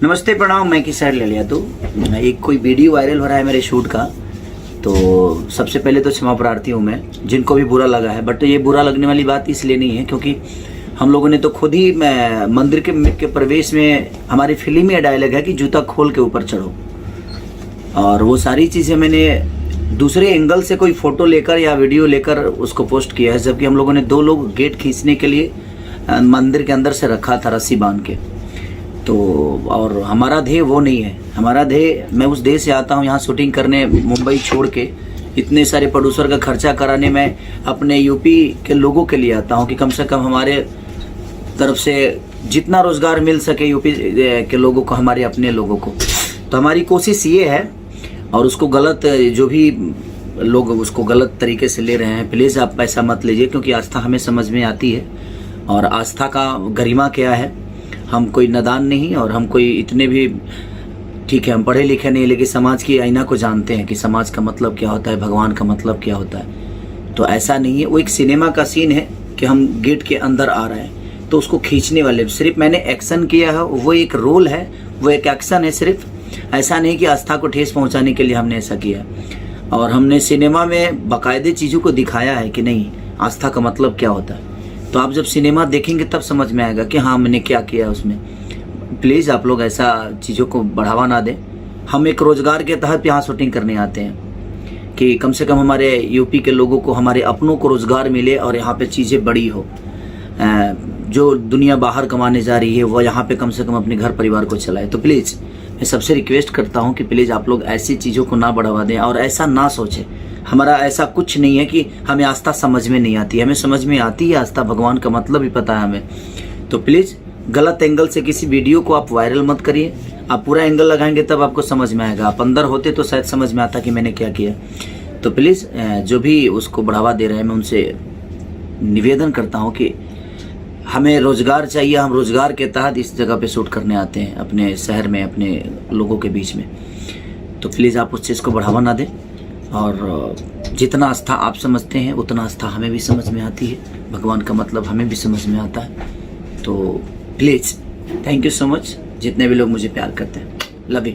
नमस्ते प्रणाम, मैं किशोर ले तो एक कोई वीडियो वायरल हो रहा है मेरे शूट का। तो सबसे पहले तो क्षमा प्रार्थी हूँ मैं जिनको भी बुरा लगा है। बट ये बुरा लगने वाली बात इसलिए नहीं है क्योंकि हम लोगों ने तो खुद ही मंदिर के प्रवेश में हमारी फिल्म में डायलॉग है कि जूता खोल के ऊपर चढ़ो, और वो सारी चीज़ें मैंने दूसरे एंगल से कोई फ़ोटो लेकर या वीडियो लेकर उसको पोस्ट किया है, जबकि हम लोगों ने 2 लोग गेट खींचने के लिए मंदिर के अंदर से रखा था रस्सी बांध के। तो और हमारा ध्येय वो नहीं है। हमारा ध्येय, मैं उस देश से आता हूँ यहाँ शूटिंग करने, मुंबई छोड़ के इतने सारे प्रोड्यूसर का खर्चा कराने, मैं अपने यूपी के लोगों के लिए आता हूँ कि कम से कम हमारे तरफ से जितना रोज़गार मिल सके यूपी के लोगों को, हमारे अपने लोगों को। तो हमारी कोशिश ये है, और उसको गलत जो भी लोग उसको गलत तरीके से ले रहे हैं, प्लीज़ आप ऐसा मत लीजिए, क्योंकि आस्था हमें समझ में आती है और आस्था का गरिमा क्या है। हम कोई नादान नहीं और हम कोई इतने भी, ठीक है हम पढ़े लिखे नहीं, लेकिन समाज की आईना को जानते हैं कि समाज का मतलब क्या होता है, भगवान का मतलब क्या होता है। तो ऐसा नहीं है, वो एक सिनेमा का सीन है कि हम गेट के अंदर आ रहे हैं तो उसको खींचने वाले सिर्फ मैंने एक्शन किया है, वो एक रोल है, वो एक एक्शन है सिर्फ। ऐसा नहीं कि आस्था को ठेस पहुंचाने के लिए हमने ऐसा किया। और हमने सिनेमा में बाकायदे चीज़ों को दिखाया है कि नहीं आस्था का मतलब क्या होता है। तो आप जब सिनेमा देखेंगे तब समझ में आएगा कि हाँ मैंने क्या किया उसमें। प्लीज़ आप लोग ऐसा चीज़ों को बढ़ावा ना दें। हम एक रोज़गार के तहत यहाँ शूटिंग करने आते हैं कि कम से कम हमारे यूपी के लोगों को, हमारे अपनों को रोज़गार मिले और यहाँ पे चीज़ें बड़ी हो। जो दुनिया बाहर कमाने जा रही है वो यहाँ पे कम से कम अपने घर परिवार को चलाए। तो प्लीज़ मैं सबसे रिक्वेस्ट करता हूँ कि प्लीज़ आप लोग ऐसी चीज़ों को ना बढ़ावा दें और ऐसा ना सोचें। हमारा ऐसा कुछ नहीं है कि हमें आस्था समझ में नहीं आती, हमें समझ में आती है आस्था, भगवान का मतलब भी पता है हमें। तो प्लीज़ गलत एंगल से किसी वीडियो को आप वायरल मत करिए। आप पूरा एंगल लगाएंगे तब आपको समझ में आएगा। आप अंदर होते तो शायद समझ में आता कि मैंने क्या किया। तो प्लीज़ जो भी उसको बढ़ावा दे रहे हैं, मैं उनसे निवेदन करता हूँ कि हमें रोज़गार चाहिए। हम रोज़गार के तहत इस जगह पे शूट करने आते हैं, अपने शहर में, अपने लोगों के बीच में। तो प्लीज़ आप उस चीज़ को बढ़ावा ना दें। और जितना आस्था आप समझते हैं उतना आस्था हमें भी समझ में आती है, भगवान का मतलब हमें भी समझ में आता है। तो please thank you so much जितने भी लोग मुझे प्यार करते हैं। Love you.